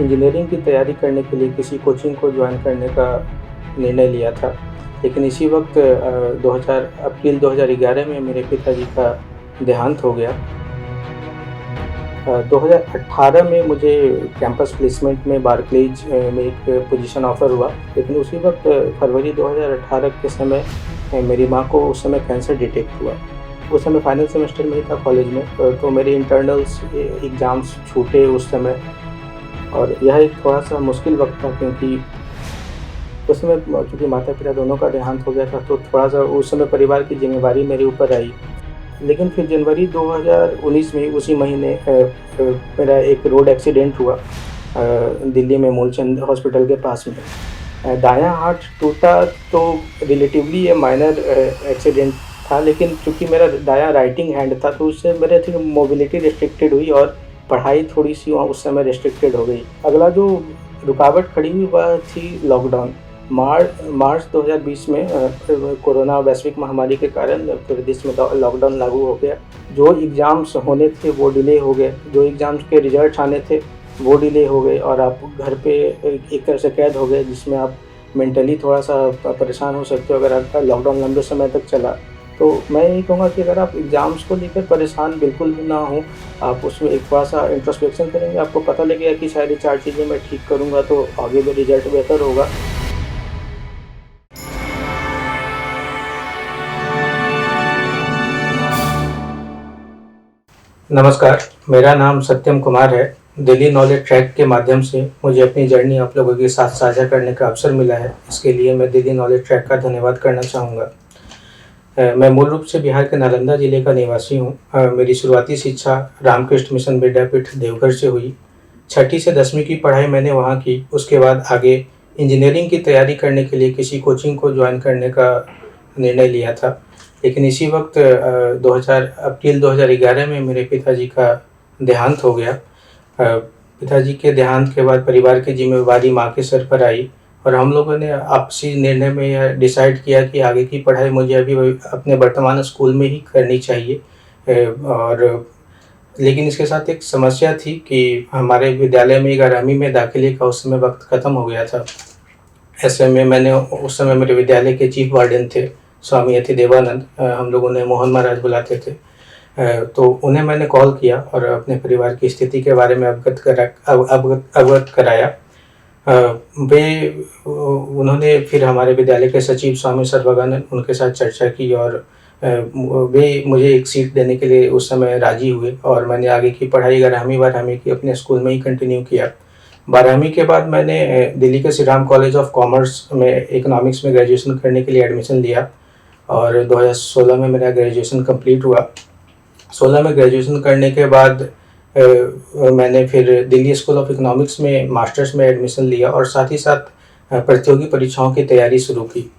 Engineering की तैयारी करने के लिए किसी कोचिंग को जॉइन करने का निर्णय लिया था। लेकिन इसी वक़्त 2011 में मेरे पिताजी का देहांत हो गया। 2018 में मुझे कैंपस प्लेसमेंट में बार्कलेज में एक पोजीशन ऑफ़र हुआ। लेकिन उसी वक़्त फरवरी 2018 के समय मेरी माँ को उस समय कैंसर डिटेक्ट हुआ। उस समय फाइनल सेमेस्टर में ही था कॉलेज में, तो मेरे इंटरनल्स एग्ज़ाम्स छूटे उस समय। और यह एक थोड़ा-सा मुश्किल वक़्त था, क्योंकि उस समय चूँकि माता-पिता दोनों का देहांत हो गया था, तो थोड़ा-सा उस समय परिवार की ज़िम्मेवारी मेरे ऊपर आई। लेकिन फिर जनवरी 2019 में उसी महीने मेरा एक रोड एक्सीडेंट हुआ दिल्ली में मूलचंद हॉस्पिटल के पास में। दायाँ हाथ टूटा तो रिलेटिवली ये माइनर एक्सीडेंट था, लेकिन चूँकि मेरा दायाँ राइटिंग हैंड था, तो उससे मेरे थी मोबिलिटी रिस्ट्रिक्टेड हुई और पढ़ाई थोड़ी-सी वहाँ उस समय रिस्ट्रिक्टेड हो गई। अगला जो रुकावट खड़ी हुई वह थी लॉकडाउन। मार्च 2020 में कोरोना वैश्विक महामारी के कारण पूरे देश में लॉकडाउन लागू हो गया। जो एग्ज़ाम्स होने थे वो डिले हो गए, जो एग्ज़ाम्स के रिज़ल्ट्स आने थे वो डिले हो गए, और आप घर पे एक तरह से कैद हो गए, जिसमें आप मेंटली थोड़ा-सा परेशान हो सकते हो अगर आपका लॉकडाउन लंबे समय तक चला। तो मैं यही कहूँगा कि अगर आप एग्ज़ाम्स को लेकर परेशान बिल्कुल भी ना हों, आप उसमें एक थोड़ा-सा इंट्रोस्पेक्शन करेंगे, आपको पता लगेगा कि शायद ये 4 चीज़ें मैं ठीक करूँगा तो आगे भी रिज़ल्ट बेहतर होगा। नमस्कार, मेरा नाम सत्यम कुमार है। दिल्ली नॉलेज ट्रैक के माध्यम से मुझे अपनी जर्नी आप लोगों के साथ साझा करने का अवसर मिला है। इसके लिए मैं दिल्ली नॉलेज ट्रैक का धन्यवाद करना चाहूँगा। मैं मूल रूप से बिहार के नालंदा ज़िले का निवासी हूँ। मेरी शुरुआती शिक्षा रामकृष्ण मिशन विद्यापीठ देवघर से हुई। 6ठी से 10वीं की पढ़ाई मैंने वहाँ की। उसके बाद आगे इंजीनियरिंग की तैयारी करने के लिए किसी कोचिंग को जॉइन करने का निर्णय लिया था। लेकिन इसी वक़्त अप्रैल 2011 में मेरे पिताजी का देहांत हो गया। पिताजी के देहांत के बाद परिवार की ज़िम्मेवारी माँ के सर पर आई, और हम लोगों ने आपसी निर्णय में यह डिसाइड किया कि आगे की पढ़ाई मुझे अभी अपने वर्तमान स्कूल में ही करनी चाहिए। और लेकिन इसके साथ एक समस्या थी कि हमारे विद्यालय में 11वीं में दाखिले का उस समय वक़्त ख़त्म हो गया था। ऐसे में मैंने उस समय मेरे विद्यालय के चीफ वार्डन थे स्वामी अति देवानंद, हम लोग उन्हें मोहन महाराज बुलाते थे। तो उन्हें मैंने कॉल किया और अपने परिवार की स्थिति के बारे में अवगत कराया। उन्होंने फिर हमारे विद्यालय के सचिव स्वामी सर्वगानंद उनके साथ चर्चा की, और वे मुझे एक सीट देने के लिए उस समय राज़ी हुए, और मैंने आगे की पढ़ाई 11वीं की अपने स्कूल में ही कंटिन्यू किया। 12वीं के बाद मैंने दिल्ली के Shri Ram college of commerce में इकोनॉमिक्स में ग्रेजुएशन करने के लिए एडमिशन लिया, और 2016 में मेरा ग्रेजुएशन कंप्लीट हुआ। 16 में ग्रेजुएशन करने के बाद मैंने फिर दिल्ली स्कूल ऑफ इकोनॉमिक्स में मास्टर्स में एडमिशन लिया, और साथ ही साथ प्रतियोगी परीक्षाओं की तैयारी शुरू की।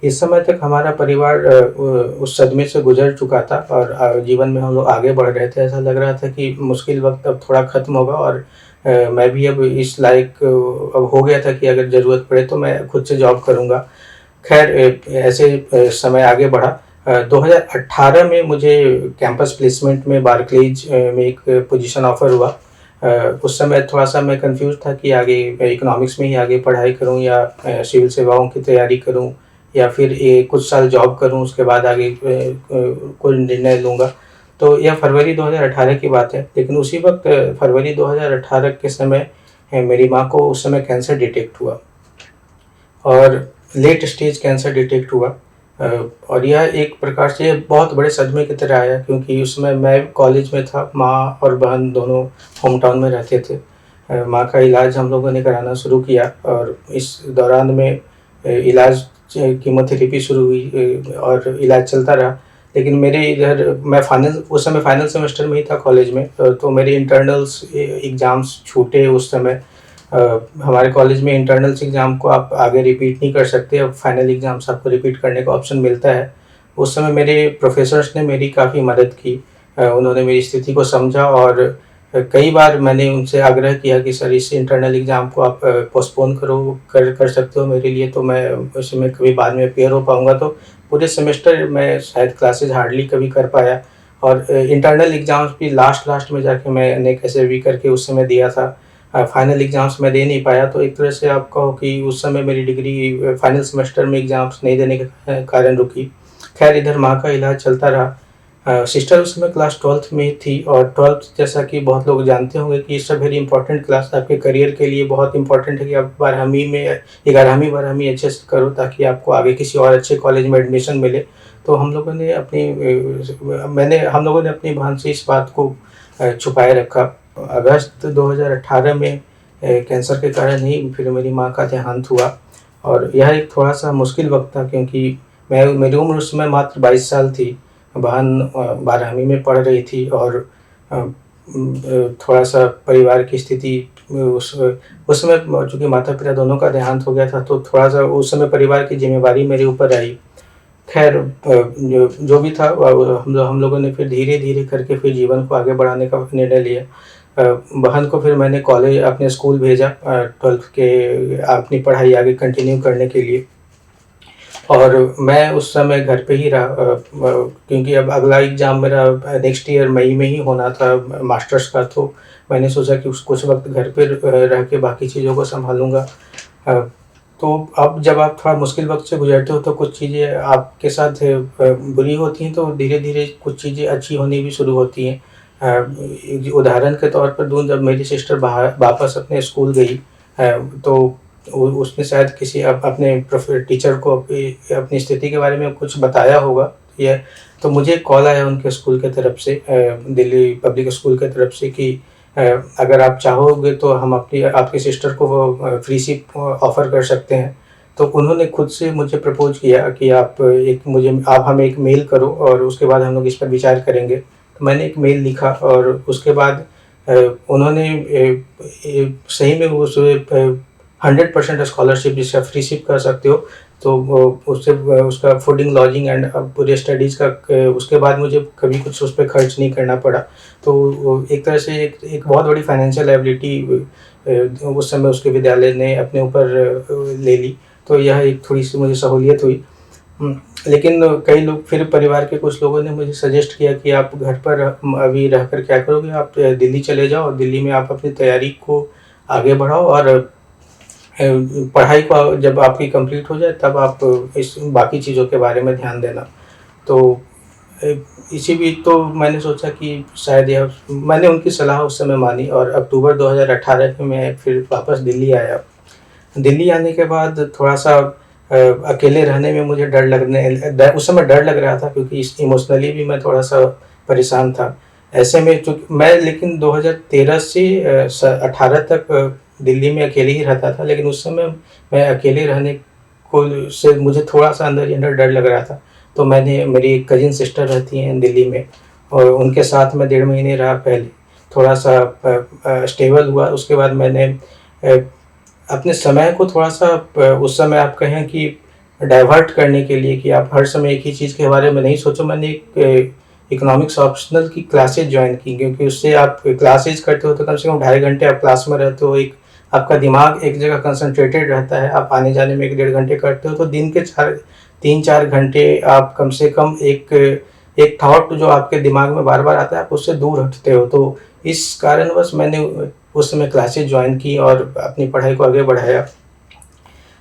इस समय तक हमारा परिवार उस सदमे से गुजर चुका था, और जीवन में हम लोग आगे बढ़ रहे थे। ऐसा लग रहा था कि मुश्किल वक़्त अब थोड़ा ख़त्म होगा, और मैं भी अब इस लायक अब हो गया था कि अगर ज़रूरत पड़े तो मैं खुद से जॉब करूँगा। खैर ऐसे समय आगे बढ़ा। 2018 में मुझे कैंपस प्लेसमेंट में बार्कलेज में एक पोजीशन ऑफ़र हुआ। उस समय थोड़ा-सा मैं कन्फ्यूज़ था कि आगे इकोनॉमिक्स में ही आगे पढ़ाई करूँ, या सिविल सेवाओं की तैयारी करूँ, या फिर कुछ साल जॉब करूँ, उसके बाद आगे कोई निर्णय लूँगा। तो यह फरवरी 2018 की बात है। लेकिन उसी वक़्त फरवरी 2018 के समय मेरी माँ को उस समय कैंसर डिटेक्ट हुआ, और लेट स्टेज कैंसर डिटेक्ट हुआ। और यह एक प्रकार से बहुत बड़े सदमे की तरह आया, क्योंकि उस समय मैं कॉलेज में था, माँ और बहन दोनों होम टाउन में रहते थे। माँ का इलाज हम लोगों ने कराना शुरू किया, और इस दौरान में इलाज कीमोथेरेपी शुरू हुई, और इलाज चलता रहा। लेकिन मेरे इधर मैं उस समय फाइनल सेमेस्टर में ही था कॉलेज में, तो मेरे इंटरनल्स एग्ज़ाम्स छूटे उस समय। हमारे कॉलेज में इंटरनल्स एग्ज़ाम को आप आगे रिपीट नहीं कर सकते, अब फाइनल एग्ज़ाम्स आपको रिपीट करने का ऑप्शन मिलता है। उस समय मेरे प्रोफ़ेसर्स ने मेरी काफ़ी मदद की। उन्होंने मेरी स्थिति को समझा और कई बार मैंने उनसे आग्रह किया कि सर इस इंटरनल एग्ज़ाम को आप पोस्टपोन कर सकते हो मेरे लिए, तो मैं उसमें कभी बाद में अपीयर हो पाऊँगा। तो पूरे सेमेस्टर मैं शायद क्लासेस हार्डली कभी कर पाया और इंटरनल एग्ज़ाम्स भी लास्ट में जाके मैंने कैसे भी करके उस समय दिया था। फाइनल एग्ज़ाम्स मैं दे नहीं पाया, तो एक तरह से आप कहो कि उस समय मेरी डिग्री फाइनल सेमेस्टर में एग्ज़ाम्स नहीं देने के कारण रुकी। खैर इधर माँ का इलाज चलता रहा। सिस्टर उस समय क्लास 12th में थी और 12th जैसा कि बहुत लोग जानते होंगे कि it's a very important class, आपके करियर के लिए बहुत इंपॉर्टेंट है कि आप 12वीं में 11वीं अच्छे से करो ताकि आपको आगे किसी और अच्छे कॉलेज में एडमिशन मिले। तो हम लोगों ने अपनी बहन से इस बात को छुपाए रखा। अगस्त 2018 में कैंसर के कारण ही फिर मेरी माँ का देहांत हुआ और यह एक थोड़ा-सा मुश्किल वक़्त था क्योंकि मेरी उम्र उस समय मात्र 22 साल थी। बहन 12वीं में पढ़ रही थी और थोड़ा-सा परिवार की स्थिति उस समय चूँकि माता-पिता दोनों का देहांत हो गया था, तो थोड़ा-सा उस समय परिवार की ज़िम्मेवारी मेरे ऊपर आई। ख़ैर जो भी था हम लोगों ने फिर धीरे-धीरे करके फिर जीवन को आगे बढ़ाने का निर्णय लिया। बहन को फिर मैंने कॉलेज अपने स्कूल भेजा 12th के अपनी पढ़ाई आगे कंटिन्यू करने के लिए। और मैं उस समय घर पे ही रहा क्योंकि अब अगला एग्ज़ाम मेरा नेक्स्ट ईयर मई में ही होना था मास्टर्स का, तो मैंने सोचा कि कुछ वक़्त घर पे रह के बाकी चीज़ों को सँभालूँगा। अ, तो अब जब आप थोड़ा मुश्किल वक़्त से गुज़रते हो तो कुछ चीज़ें आपके साथ बुरी होती हैं, तो धीरे-धीरे कुछ चीज़ें अच्छी होनी भी शुरू होती हैं। एक उदाहरण के तौर पर दूँ, जब मेरी सिस्टर बाहर वापस अपने स्कूल गई तो उसने शायद किसी अपने टीचर को अपनी स्थिति के बारे में कुछ बताया होगा। ये तो मुझे कॉल आया उनके स्कूल की तरफ से, दिल्ली पब्लिक स्कूल की तरफ से कि अ, अगर आप चाहोगे तो हम आपकी सिस्टर को वो फ्री सिप ऑफ़र कर सकते हैं। तो उन्होंने खुद से मुझे प्रपोज़ किया कि आप हमें एक मेल करो और उसके बाद हम लोग इस पर विचार करेंगे। तो मैंने एक मेल लिखा और उसके बाद अ, उन्होंने सही में उस 100% स्कॉलरशिप जिसे आप फ्रीशिप कह सकते हो, तो वो उससे उसका फूडिंग, लॉजिंग एंड पूरे स्टडीज़ का उसके बाद मुझे कभी कुछ उस पे खर्च नहीं करना पड़ा। तो वो एक तरह से एक बहुत बड़ी फाइनेंशियल लायबिलिटी उस समय उसके विद्यालय ने अपने ऊपर ले ली। तो यह एक थोड़ी-सी मुझे सहूलियत हुई। लेकिन कई लोग, फिर परिवार के कुछ लोगों ने मुझे सजेस्ट किया कि आप घर पर अभी रहकर क्या करोगे, आप दिल्ली चले जाओ, दिल्ली में आप अपनी तैयारी को आगे बढ़ाओ और पढ़ाई को जब आपकी कंप्लीट हो जाए तब आप इस बाकी चीज़ों के बारे में ध्यान देना। तो अ, इसी बीच तो मैंने सोचा कि शायद यह मैंने उनकी सलाह उस समय मानी और अक्टूबर 2018 में मैं फिर वापस दिल्ली आया। दिल्ली आने के बाद थोड़ा-सा अकेले रहने में मुझे उस समय डर लग रहा था क्योंकि इस इमोशनली भी मैं थोड़ा-सा परेशान था। ऐसे में चूँकि मैं लेकिन 2013 से 18 तक दिल्ली में अकेले ही रहता था, लेकिन उस समय मैं अकेले रहने को से मुझे थोड़ा-सा अंदर ही अंदर डर लग रहा था। तो मेरी एक कज़िन सिस्टर रहती हैं दिल्ली में और उनके साथ मैं 1.5 महीने रहा पहले। थोड़ा-सा स्टेबल हुआ, उसके बाद मैंने अ, अपने समय को थोड़ा-सा उस समय आप कहें कि डाइवर्ट करने के लिए कि आप हर समय एक ही चीज़ के बारे में नहीं सोचो, मैंने एक इकोनॉमिक्स ऑप्शनल की क्लासेस जॉइन की क्योंकि उससे आप क्लासेस करते हो तो कम से कम 2.5 घंटे आप क्लास में रहते हो, एक आपका दिमाग एक जगह कंसंट्रेटेड रहता है, आप आने-जाने में 1 डेढ़ घंटे करते हो, तो दिन के 3-4 घंटे आप कम से कम एक थॉट जो आपके दिमाग में बार-बार आता है, आप उससे दूर हटते हो। तो इस कारणवश मैंने उस समय क्लासेस जॉइन की और अपनी पढ़ाई को आगे बढ़ाया।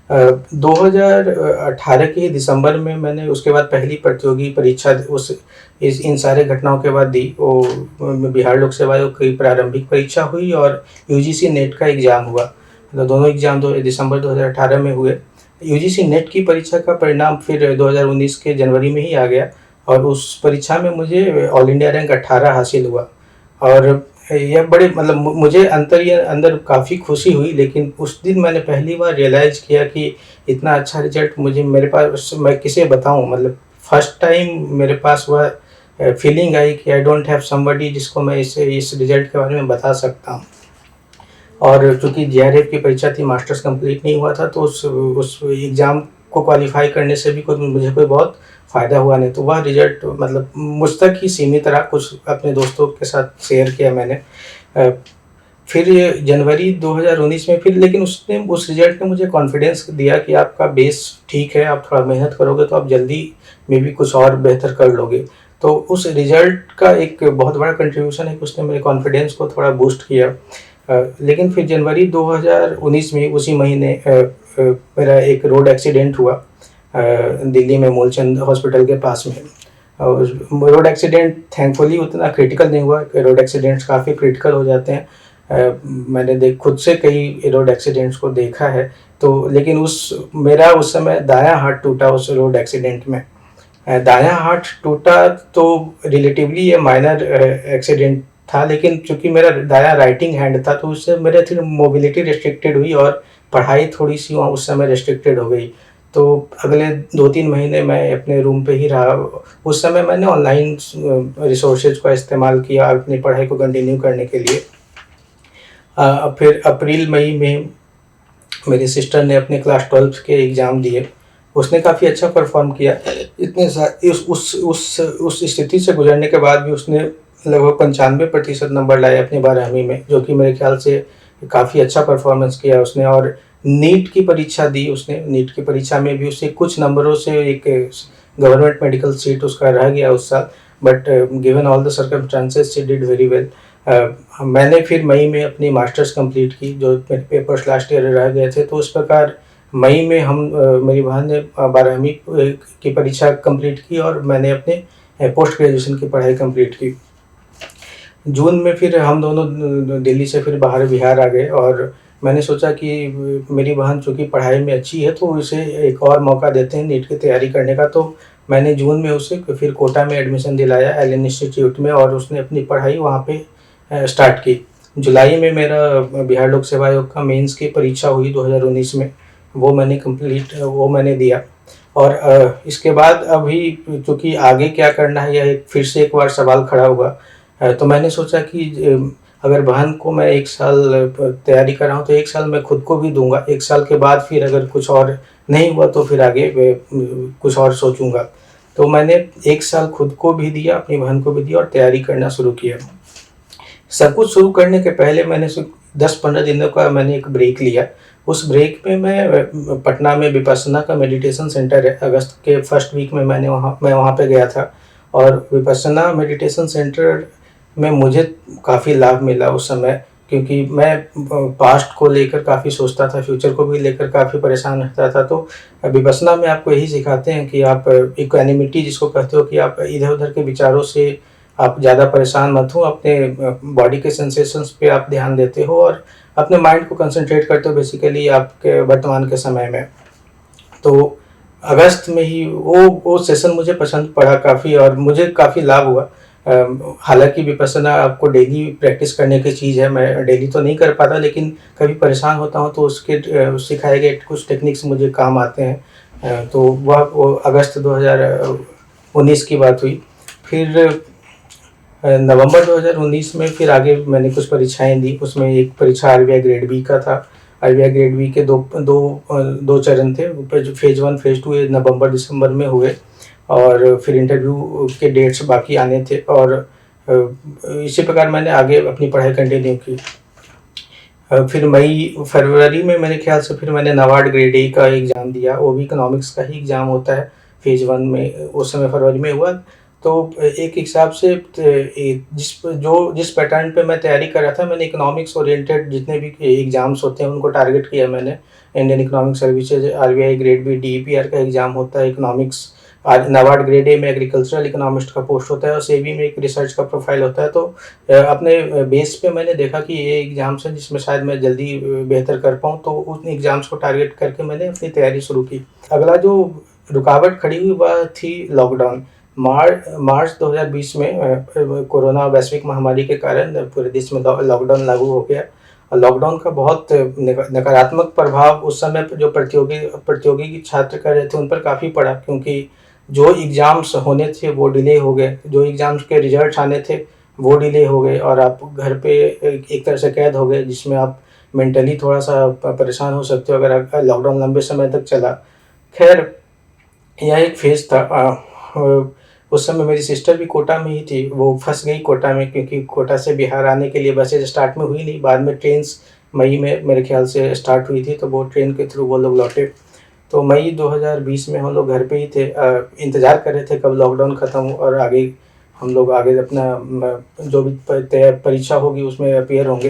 2018 के दिसंबर में मैंने उसके बाद पहली प्रतियोगी परीक्षा उस इस इन सारे घटनाओं के बाद दी। वो बिहार लोक सेवा आयोग की प्रारंभिक परीक्षा हुई और यूजीसी नेट का एग्ज़ाम हुआ। तो दोनों एग्ज़ाम दिसंबर 2018 में हुए। यूजीसी नेट की परीक्षा का परिणाम फिर 2019 के जनवरी में ही आ गया और उस परीक्षा में मुझे ऑल इंडिया रैंक 18 हासिल हुआ और यह बड़े मतलब मुझे अंदर काफ़ी खुशी हुई, लेकिन उस दिन मैंने पहली बार रियलाइज़ किया कि इतना अच्छा रिज़ल्ट मेरे पास मैं किसे बताऊँ, मतलब फर्स्ट टाइम मेरे पास वह फीलिंग आई कि आई डोंट हैव समबडी जिसको मैं इस रिज़ल्ट के बारे में बता सकता हूँ। और चूँकि जेआरएफ की परीक्षा थी, मास्टर्स कंप्लीट नहीं हुआ था, तो उस एग्ज़ाम को क्वालिफ़ाई करने से भी मुझे कोई बहुत फ़ायदा हुआ नहीं। तो वह रिज़ल्ट मतलब मुझ तक ही सीमित रहा, कुछ अपने दोस्तों के साथ शेयर किया मैंने। अ, फिर जनवरी 2019 में फिर, लेकिन उस रिज़ल्ट ने मुझे कॉन्फिडेंस दिया कि आपका बेस ठीक है, आप थोड़ा मेहनत करोगे तो आप जल्दी में भी कुछ और बेहतर कर लोगे। तो उस रिज़ल्ट का एक बहुत बड़ा कंट्रीब्यूशन है कि उसने मेरे कॉन्फिडेंस को थोड़ा बूस्ट किया। लेकिन फिर जनवरी 2019 में उसी महीने मेरा एक रोड एक्सीडेंट हुआ दिल्ली में मूलचंद हॉस्पिटल के पास में। रोड एक्सीडेंट थैंकफुली उतना क्रिटिकल नहीं हुआ, रोड एक्सीडेंट्स काफ़ी क्रिटिकल हो जाते हैं। मैंने खुद से कई रोड एक्सीडेंट्स को देखा है। तो लेकिन मेरा उस समय दायां हाथ टूटा उस रोड एक्सीडेंट में। दायां हाथ टूटा तो रिलेटिवली ये माइनर एक्सीडेंट था, लेकिन चूंकि मेरा दायां राइटिंग हैंड था तो उससे मेरे थोड़ी मोबिलिटी रिस्ट्रिक्टेड हुई और पढ़ाई थोड़ी सी वहाँ उस समय रिस्ट्रिक्टेड हो गई। तो अगले 2-3 महीने मैं अपने रूम पे ही रहा। उस समय मैंने ऑनलाइन रिसोर्सेज का इस्तेमाल किया अपनी पढ़ाई को कंटिन्यू करने के लिए। फिर अप्रैल मई में मेरी सिस्टर ने अपने क्लास 12th के एग्ज़ाम दिए। उसने काफ़ी अच्छा परफॉर्म किया। इतने उस स्थिति से गुजरने के बाद भी उसने लगभग 95% नंबर लाए अपनी 12वीं में, जो कि मेरे ख्याल से काफ़ी अच्छा परफॉर्मेंस किया उसने। और नीट की परीक्षा दी उसने। नीट की परीक्षा में भी उससे कुछ नंबरों से एक गवर्नमेंट मेडिकल सीट उसका रह गया उस साल, but given all the circumstances she did very well. मैंने फिर मई में अपनी मास्टर्स कंप्लीट की, जो मेरे पेपर्स लास्ट ईयर रह गए थे। तो उस प्रकार मई में मेरी बहन ने 12वीं की परीक्षा कंप्लीट की और मैंने अपने पोस्ट ग्रेजुएशन की पढ़ाई कंप्लीट की। जून में फिर हम दोनों दिल्ली से फिर बाहर बिहार आ गए और मैंने सोचा कि मेरी बहन चूँकि पढ़ाई में अच्छी है तो उसे एक और मौका देते हैं नीट की तैयारी करने का। तो मैंने जून में उसे फिर कोटा में एडमिशन दिलाया एलन इंस्टीट्यूट में, और उसने अपनी पढ़ाई वहाँ पे स्टार्ट की। जुलाई में मेरा बिहार लोक सेवा आयोग का मेंस की परीक्षा हुई 2019 में। वो मैंने दिया। और इसके बाद अभी चूँकि आगे क्या करना है, यह फिर से एक बार सवाल खड़ा हुआ। तो मैंने सोचा कि अगर बहन को मैं 1 साल तैयारी कर रहा हूँ तो 1 साल मैं खुद को भी दूंगा। 1 साल के बाद फिर अगर कुछ और नहीं हुआ तो फिर आगे कुछ और सोचूंगा। तो मैंने 1 साल खुद को भी दिया, अपनी बहन को भी दिया और तैयारी करना शुरू किया। सब कुछ शुरू करने के पहले मैंने 10-15 दिनों का मैंने एक ब्रेक लिया। उस ब्रेक में मैं पटना में विपस्सना का मेडिटेशन सेंटर है, अगस्त के फर्स्ट वीक में मैं वहाँ पे गया था। और विपस्सना मेडिटेशन सेंटर में मुझे काफ़ी लाभ मिला उस समय, क्योंकि मैं पास्ट को लेकर काफ़ी सोचता था, फ्यूचर को भी लेकर काफ़ी परेशान रहता था। तो विपस्सना में आपको यही सिखाते हैं कि आप इक्वानिमिटी जिसको कहते हो, कि आप इधर-उधर के विचारों से आप ज़्यादा परेशान मत हो, अपने बॉडी के सेंसेशंस पे आप ध्यान देते हो और अपने माइंड को कंसंट्रेट करते हो बेसिकली आपके वर्तमान के समय में। तो अगस्त में ही वो सेशन मुझे पसंद पड़ा काफ़ी और मुझे काफ़ी लाभ हुआ। हालांकि विपस्सना आपको डेली प्रैक्टिस करने की चीज़ है, मैं डेली तो नहीं कर पाता, लेकिन कभी परेशान होता हूँ तो उसके सिखाए गए कुछ टेक्निक्स मुझे काम आते हैं। तो वो अगस्त 2019 की बात हुई। फिर नवंबर 2019 में फिर आगे मैंने कुछ परीक्षाएं दी। उसमें एक परीक्षा आरबीआई ग्रेड बी का था। आरबीआई ग्रेड बी के दो चरण थे, फेज 1 फेज 2 ये नवंबर दिसंबर में हुए और फिर इंटरव्यू के डेट्स बाकी आने थे। और इसी प्रकार मैंने आगे अपनी पढ़ाई कंटिन्यू की। फिर मई फरवरी में मेरे ख्याल से फिर मैंने नाबार्ड ग्रेड ए का एग्ज़ाम दिया। वो भी इकोनॉमिक्स का ही एग्ज़ाम होता है, फेज 1 में उस समय फरवरी में हुआ। तो एक हिसाब से जिस पैटर्न पे मैं तैयारी कर रहा था, मैंने इकोनॉमिक्स ओरिएंटेड जितने भी एग्ज़ाम्स होते हैं उनको टारगेट किया मैंने। Indian economic services, RBI grade B, DEPR का एग्ज़ाम होता है इकोनॉमिक्स। नाबार्ड ग्रेड ए में एग्रीकल्चरल इकोनॉमिस्ट का पोस्ट होता है और सेबी में एक रिसर्च का प्रोफाइल होता है। तो अपने बेस पे मैंने देखा कि ये एग्ज़ाम्स हैं जिसमें शायद मैं जल्दी बेहतर कर पाऊँ, तो उन एग्ज़ाम्स को टारगेट करके मैंने अपनी तैयारी शुरू की। अगला जो रुकावट खड़ी हुई वह थी लॉकडाउन। मार्च 2020 में कोरोना वैश्विक महामारी के कारण पूरे देश में लॉकडाउन लागू हो गया। लॉकडाउन का बहुत नकारात्मक प्रभाव उस समय जो प्रतियोगी छात्र कर रहे थे उन पर काफ़ी पड़ा, क्योंकि जो एग्ज़ाम्स होने थे वो डिले हो गए, जो एग्ज़ाम्स के रिजल्ट्स आने थे वो डिले हो गए और आप घर पे एक तरह से कैद हो गए, जिसमें आप मेंटली थोड़ा-सा परेशान हो सकते हो अगर लॉकडाउन लंबे समय तक चला। ख़ैर यह एक फ़ेज़ था। उस समय मेरी सिस्टर भी कोटा में ही थी, वो फँस गई कोटा में क्योंकि कोटा से बिहार आने के लिए बसेज़ स्टार्ट में हुई नहीं, बाद में ट्रेन्स मई में मेरे ख़्याल से स्टार्ट हुई थी, तो वो ट्रेन के थ्रू वो लोग लौटे। तो मई 2020 में हम लोग घर पे ही थे, इंतज़ार कर रहे थे कब लॉकडाउन ख़त्म हो और आगे हम लोग आगे अपना जो भी परीक्षा होगी उसमें अपीयर होंगे।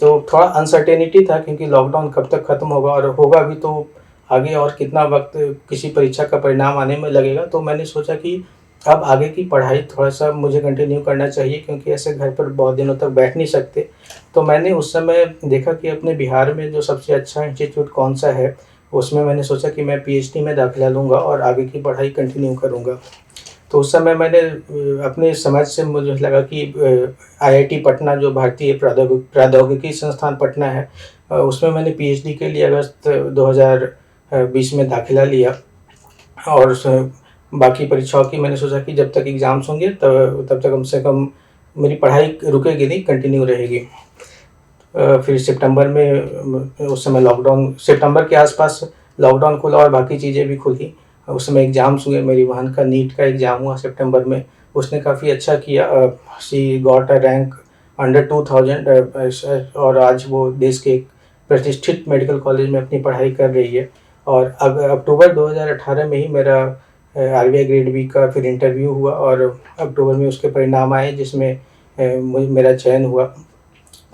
तो थोड़ा अनसर्टेनिटी था क्योंकि लॉकडाउन कब तक ख़त्म होगा और होगा भी तो आगे और कितना वक़्त किसी परीक्षा का परिणाम आने में लगेगा। तो मैंने सोचा कि अब आगे की पढ़ाई थोड़ा-सा मुझे कंटिन्यू करना चाहिए क्योंकि ऐसे घर पर बहुत दिनों तक बैठ नहीं सकते। तो मैंने उस समय देखा कि अपने बिहार में जो सबसे अच्छा इंस्टीट्यूट कौन-सा है, उसमें मैंने सोचा कि मैं पीएचडी में दाखिला लूँगा और आगे की पढ़ाई कंटिन्यू करूँगा। तो उस समय मैंने अपने समझ से मुझे लगा कि आईआईटी पटना जो भारतीय प्रौद्योगिकी संस्थान पटना है, उसमें मैंने पीएचडी के लिए अगस्त 2020 में दाखिला लिया और बाकी परीक्षाओं की मैंने सोचा कि जब तक एग्ज़ाम्स होंगे तब तक कम से कम मेरी पढ़ाई रुकेगी नहीं, कंटिन्यू रहेगी। फिर सितंबर में उस समय लॉकडाउन सितंबर के आसपास लॉकडाउन खुला और बाकी चीज़ें भी खुली। उस समय एग्ज़ाम्स हुए, मेरी बहन का नीट का एग्ज़ाम हुआ सितंबर में। उसने काफ़ी अच्छा किया, she got a rank under 2000 और आज वो देश के एक प्रतिष्ठित मेडिकल कॉलेज में अपनी पढ़ाई कर रही है। और अब अक्टूबर 2018 में ही मेरा आरबीआई ग्रेड बी का फिर इंटरव्यू हुआ और अक्टूबर में उसके परिणाम आए जिसमें मेरा चयन हुआ।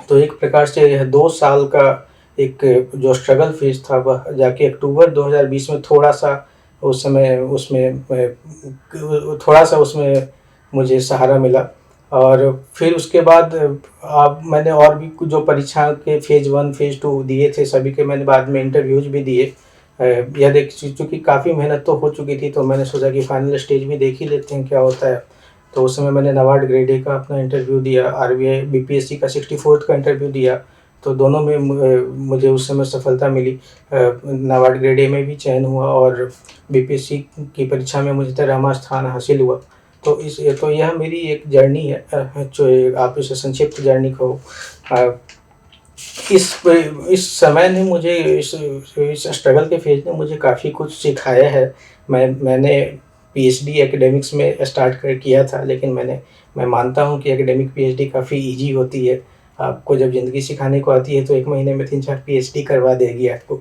तो एक प्रकार से यह 2 साल का एक जो स्ट्रगल फ़ेज़ था वह जाके अक्टूबर 2020 में थोड़ा-सा उस समय उसमें थोड़ा-सा उसमें मुझे सहारा मिला। और फिर उसके बाद मैंने और भी कुछ जो परीक्षा के फ़ेज़ 1, फ़ेज़ 2 दिए थे, सभी के मैंने बाद में इंटरव्यूज़ भी दिए। यह देख चूँकि काफ़ी मेहनत तो हो चुकी थी, तो मैंने सोचा कि फाइनल स्टेज भी देख ही लेते हैं क्या होता है। तो उस समय मैंने नाबार्ड ग्रेड ए का अपना इंटरव्यू दिया, आरबीआई बीपीएससी का 64th का इंटरव्यू दिया, तो दोनों में मुझे उस समय सफलता मिली। नाबार्ड ग्रेड ए में भी चयन हुआ और बीपीएससी की परीक्षा में मुझे 13वां स्थान हासिल हुआ। तो यह मेरी एक जर्नी है, जो आप इसे संक्षिप्त जर्नी कहो। अ, इस समय ने मुझे इस स्ट्रगल के फ़ेज़ ने मुझे काफ़ी कुछ सिखाया है। मैंने पीएचडी एकेडमिक्स में स्टार्ट कर किया था, लेकिन मैं मानता हूँ कि एकेडमिक पीएचडी काफ़ी ईज़ी होती है। आपको जब ज़िंदगी सिखाने को आती है तो 1 महीने में 3-4 पीएचडी करवा देगी आपको।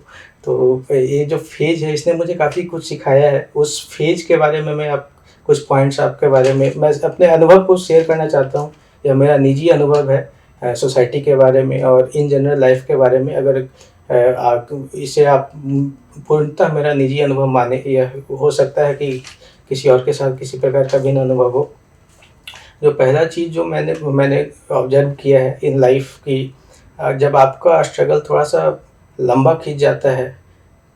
तो ये जो फ़ेज़ है इसने मुझे काफ़ी कुछ सिखाया है। उस फ़ेज़ के बारे में मैं आप कुछ पॉइंट्स आपके बारे में मैं अपने अनुभव को शेयर करना चाहता हूँ। यह मेरा निजी अनुभव है, सोसाइटी के बारे में और इन जनरल लाइफ़ के बारे में। अगर आप इसे आप पूर्णतः मेरा निजी अनुभव माने, यह हो सकता है कि किसी और के साथ किसी प्रकार का भिन्न अनुभव हो। जो पहला चीज़ जो मैंने मैंने ऑब्ज़र्व किया है इन लाइफ़ की, जब आपका स्ट्रगल थोड़ा-सा लंबा खिंच जाता है,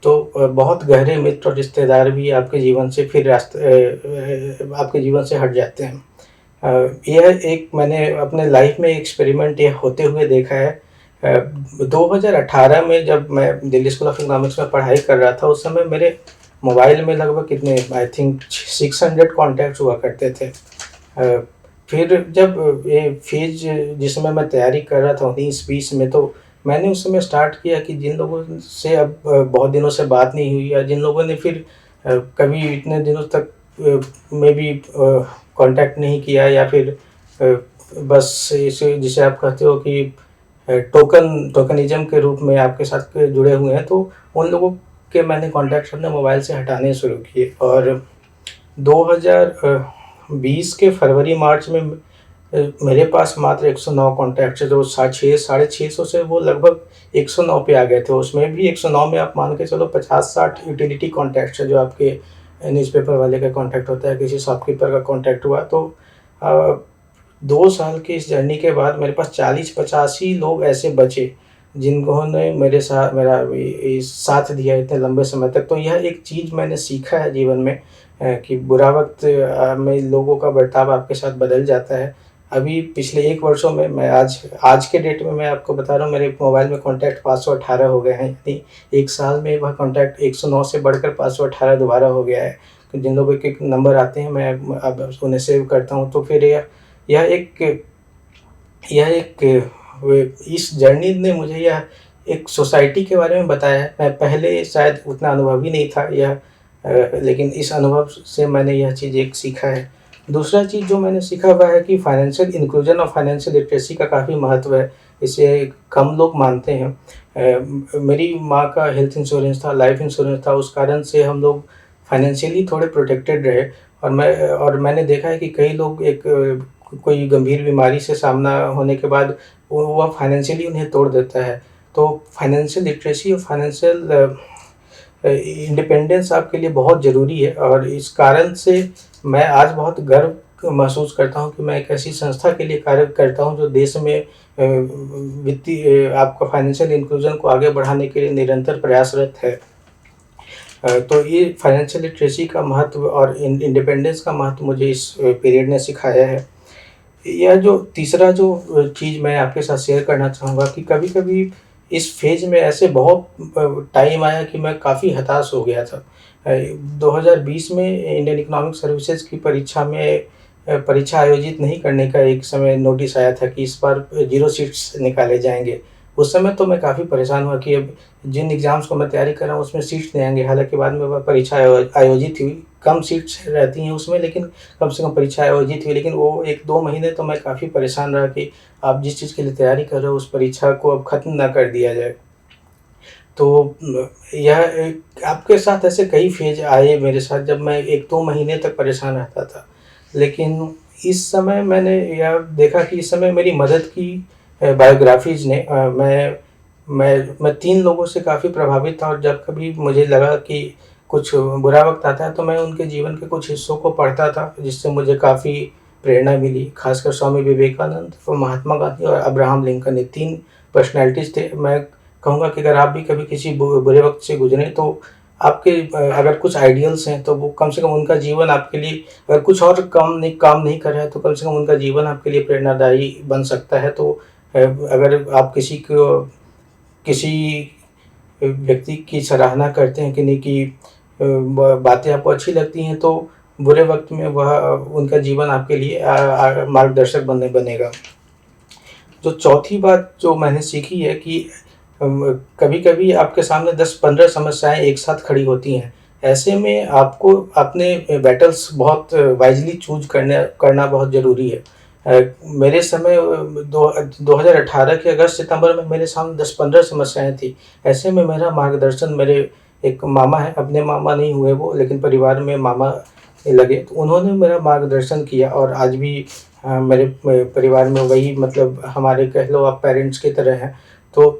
तो बहुत गहरे मित्र और रिश्तेदार भी आपके जीवन से आपके जीवन से हट जाते हैं। यह एक मैंने अपने लाइफ़ में एक्सपेरिमेंट यह होते हुए देखा है। 2018 में जब मैं दिल्ली स्कूल ऑफ इकोनॉमिक्स में पढ़ाई कर रहा था, उस समय मेरे मोबाइल में लगभग कितने आई थिंक 600 कॉन्टैक्ट्स हुआ करते थे। फिर जब ये फ़ेज़ जिसमें मैं तैयारी कर रहा था 19-20 में, तो मैंने उस समय स्टार्ट किया कि जिन लोगों से अब बहुत दिनों से बात नहीं हुई या जिन लोगों ने फिर कभी इतने दिनों तक मेबी कॉन्टैक्ट नहीं किया या फिर बस इसे जिसे आप कहते हो कि टोकनिज़्म के रूप में आपके साथ जुड़े हुए हैं, तो उन लोगों के मैंने कॉन्टैक्ट्स अपने मोबाइल से हटाने शुरू किए। और 2020 के फरवरी-मार्च में मेरे पास मात्र 109 कॉन्टैक्ट्स है, जो साढ़े 600 से वो लगभग 109 पे आ गए थे। उसमें भी 109 में आप मान के चलो 50-60 यूटिलिटी कॉन्टैक्ट्स है, जो आपके न्यूज़पेपर वाले का कॉन्टैक्ट होता है, किसी शॉपकीपर का कॉन्टैक्ट हुआ। तो अ, 2 साल की इस जर्नी के बाद मेरे पास 40-50 ही लोग ऐसे बचे, जिन्होंने मेरा साथ दिया इतने लंबे समय तक। तो यह एक चीज़ मैंने सीखा है जीवन में, कि बुरा वक़्त में लोगों का बर्ताव आपके साथ बदल जाता है। अभी पिछले 1 वर्षों में मैं आज के डेट में मैं आपको बता रहा हूँ, मेरे मोबाइल में कॉन्टैक्ट 518 हो गए हैं। यानी 1 साल में वह कॉन्टैक्ट 109 से बढ़कर 518 दोबारा हो गया है। तो जिन लोगों के नंबर आते हैं मैं अब उन्हें सेव करता हूँ। तो फिर यह एक यह एक वे इस जर्नी ने मुझे एक सोसाइटी के बारे में बताया है। मैं पहले शायद उतना अनुभवी नहीं था लेकिन इस अनुभव से मैंने यह चीज़ एक सीखा है। दूसरा चीज़ जो मैंने सीखा वह है कि फाइनेंशियल इंक्लूजन और फाइनेंशियल लिटरेसी का काफ़ी महत्व है। इसे कम लोग मानते हैं। मेरी माँ का हेल्थ इंश्योरेंस था, लाइफ इंश्योरेंस था, उस कारण से हम लोग फाइनेंशियली थोड़े प्रोटेक्टेड रहे। और मैंने देखा है कि कई लोग कोई गंभीर बीमारी से सामना होने के बाद वो वह फाइनेंशियली उन्हें तोड़ देता है। तो फाइनेंशियल लिटरेसी और फाइनेंशियल इंडिपेंडेंस आपके लिए बहुत ज़रूरी है, और इस कारण से मैं आज बहुत गर्व महसूस करता हूँ कि मैं एक ऐसी संस्था के लिए कार्य करता हूँ जो देश में वित्तीय आपका फाइनेंशियल इंक्लूजन को आगे बढ़ाने के लिए निरंतर प्रयासरत है। तो ये फाइनेंशियल लिटरेसी का महत्व और इंडिपेंडेंस का महत्व मुझे इस पीरियड ने सिखाया है। यह जो तीसरा जो चीज़ मैं आपके साथ शेयर करना चाहूँगा कि कभी-कभी इस फ़ेज़ में ऐसे बहुत टाइम आया कि मैं काफ़ी हताश हो गया था। 2020 में इंडियन इकोनॉमिक सर्विसेज़ की परीक्षा आयोजित नहीं करने का एक समय नोटिस आया था कि इस बार 0 सीट्स निकाले जाएँगे। उस समय तो मैं काफ़ी परेशान हुआ कि अब जिन एग्ज़ाम्स को मैं तैयारी कर रहा हूँ उसमें सीट्स नहीं आएँगे। हालाँकि बाद में वह परीक्षा आयोजित हुई। कम सीट्स रहती हैं उसमें, लेकिन कम से कम परीक्षा आयोजित हुई। लेकिन वो 1-2 महीने तो मैं काफ़ी परेशान रहा कि आप जिस चीज़ के लिए तैयारी कर रहे हो उस परीक्षा को अब ख़त्म ना कर दिया जाए। तो यह एक आपके साथ ऐसे कई फ़ेज़ आए मेरे साथ जब मैं 1-2 महीने तक परेशान रहता था। लेकिन इस समय मैंने यह देखा कि इस समय मेरी मदद की बायोग्राफ़ीज़ ने। मैं 3 लोगों से काफ़ी प्रभावित था, और जब कभी मुझे लगा कि कुछ बुरा वक़्त आता है तो मैं उनके जीवन के कुछ हिस्सों को पढ़ता था, जिससे मुझे काफ़ी प्रेरणा मिली। ख़ासकर स्वामी विवेकानंद और महात्मा गांधी और अब्राहम लिंकन, ये 3 पर्सनैलिटीज़ थे। मैं कहूँगा कि अगर आप भी कभी किसी बुरे वक़्त से गुज़रे तो आपके अगर कुछ आइडियल्स हैं तो वो कम से कम उनका जीवन आपके लिए, अगर कुछ और काम नहीं कर रहा है तो कम से कम उनका जीवन आपके लिए प्रेरणादायी बन सकता है। तो अगर आप किसी व्यक्ति की सराहना करते हैं, किन्हीं की बातें आपको अच्छी लगती हैं, तो बुरे वक़्त में वह उनका जीवन आपके लिए मार्गदर्शक बनेगा। जो चौथी बात जो मैंने सीखी है कि कभी-कभी आपके सामने 10-15 समस्याएँ एक साथ खड़ी होती हैं। ऐसे में आपको अपने बैटल्स बहुत वाइज़ली चूज़ करना बहुत ज़रूरी है। मेरे समय 2018 के अगस्त-सितंबर में मेरे सामने 10-15 समस्याएँ थी। ऐसे में मेरा मार्गदर्शन मेरे एक मामा हैं, अपने मामा नहीं हुए वो, लेकिन परिवार में मामा लगे, तो उन्होंने मेरा मार्गदर्शन किया, और आज भी मेरे परिवार में वही, मतलब हमारे कह लो आप पेरेंट्स की तरह हैं। तो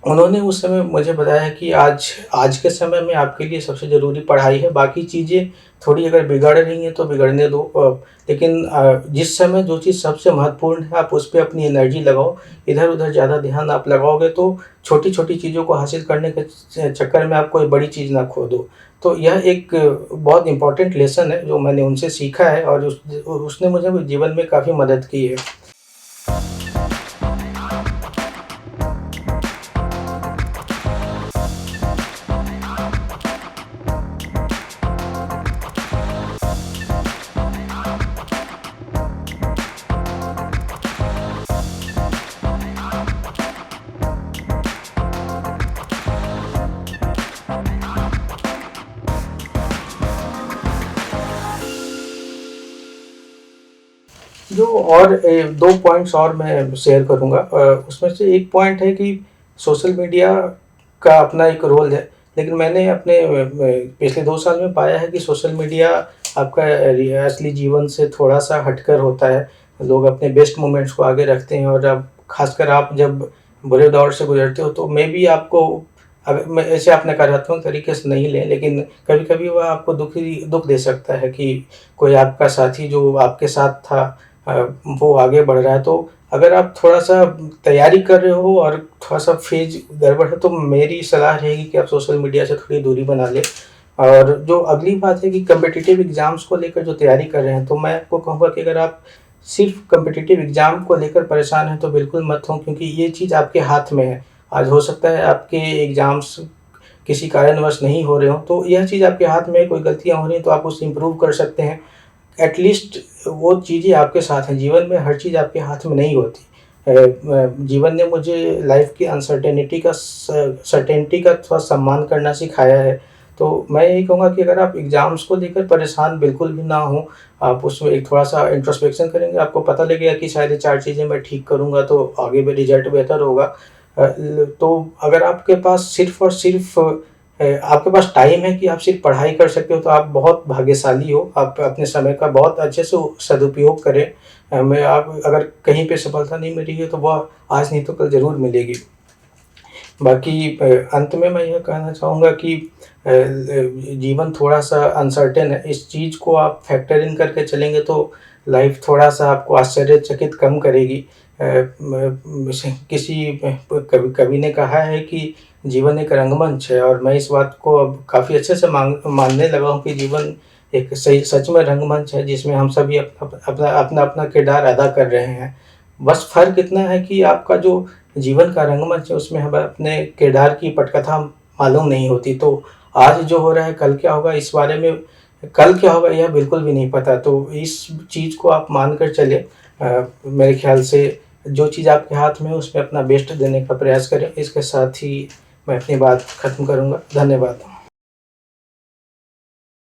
उन्होंने उस समय मुझे बताया कि आज आज के समय में आपके लिए सबसे ज़रूरी पढ़ाई है, बाकी चीज़ें थोड़ी अगर बिगड़ रही हैं तो बिगड़ने दो, लेकिन जिस समय जो चीज़ सबसे महत्वपूर्ण है आप उस पे अपनी एनर्जी लगाओ। इधर-उधर ज़्यादा ध्यान आप लगाओगे तो छोटी-छोटी चीज़ों को हासिल करने के चक्कर में आप कोई बड़ी चीज़ ना खो दो। तो यह एक बहुत इम्पोर्टेंट लेसन है जो मैंने उनसे सीखा है, और उसने मुझे जीवन में काफ़ी मदद की है। जो और 2 पॉइंट्स और मैं शेयर करूँगा। उसमें से एक पॉइंट है कि सोशल मीडिया का अपना एक रोल है, लेकिन मैंने अपने पिछले 2 साल में पाया है कि सोशल मीडिया आपका असली जीवन से थोड़ा-सा हटकर होता है। लोग अपने बेस्ट मोमेंट्स को आगे रखते हैं, और अब ख़ासकर आप जब बुरे दौर से गुज़रते हो तो मेबी आपको, अगर मैं ऐसे आप नकारात्मक तरीके से नहीं लें, लेकिन कभी-कभी वह आपको दुःख दे सकता है कि कोई आपका साथी जो आपके साथ था अ, वो आगे बढ़ रहा है। तो अगर आप थोड़ा-सा तैयारी कर रहे हो और थोड़ा-सा फ़ेज़ गड़बड़ है तो मेरी सलाह रहेगी कि आप सोशल मीडिया से थोड़ी दूरी बना लें। और जो अगली बात है कि कॉम्पिटिटिव एग्ज़ाम्स को लेकर जो तैयारी कर रहे हैं, तो मैं आपको कहूँगा कि अगर आप सिर्फ़ कॉम्पिटिटिव एग्ज़ाम को लेकर परेशान हैं तो बिल्कुल मत हों, क्योंकि ये चीज़ आपके हाथ में है। आज हो सकता है आपके एग्ज़ाम्स किसी कारणवश नहीं हो रहे हों, तो यह चीज़ आपके हाथ में है, कोई गलतियाँ हो रही हैं तो आप उसे इम्प्रूव कर सकते हैं। एट लीस्ट वो चीज़ें आपके साथ हैं, जीवन में हर चीज़ आपके हाथ में नहीं होती। जीवन ने मुझे लाइफ की सर्टेनिटी का थोड़ा सम्मान करना सिखाया है। तो मैं यही कहूँगा कि अगर आप एग्ज़ाम्स को लेकर परेशान बिल्कुल भी ना हों, आप उसमें एक थोड़ा-सा इंट्रोस्पेक्शन करेंगे, आपको पता लगेगा कि शायद ये 4 चीज़ें मैं ठीक करूँगा तो आगे भी रिज़ल्ट बेहतर होगा। तो अगर आपके पास सिर्फ़ और सिर्फ़ आपके पास टाइम है कि आप सिर्फ़ पढ़ाई कर सकते हो, तो आप बहुत भाग्यशाली हो। आप अपने समय का बहुत अच्छे से सदुपयोग करें। मैं आप अगर कहीं पे सफलता नहीं मिल रही है, तो वह आज नहीं तो कल ज़रूर मिलेगी। बाकी अंत में मैं यह कहना चाहूँगा कि जीवन थोड़ा-सा अनसर्टेन है। इस चीज़ को आप फैक्टर इन करके चलेंगे तो लाइफ़ थोड़ा-सा आपको आश्चर्यचकित कम करेगी। किसी कवि ने कहा है कि जीवन एक रंगमंच है, और मैं इस बात को अब काफ़ी अच्छे से मानने लगा हूँ कि जीवन एक सही सच में रंगमंच है, जिसमें हम सभी अपना किरदार अदा कर रहे हैं। बस फ़र्क इतना है कि आपका जो जीवन का रंगमंच है, उसमें हमें अपने किरदार की पटकथा मालूम नहीं होती। तो आज जो हो रहा है, कल क्या होगा इस बारे में, कल क्या होगा यह बिल्कुल भी नहीं पता। तो इस चीज़ को आप मान कर चलें। मेरे ख़्याल से जो चीज़ आपके हाथ में है, उसमें अपना बेस्ट देने का प्रयास करें। इसके साथ ही मैं अपनी बात ख़त्म करूँगा। धन्यवाद।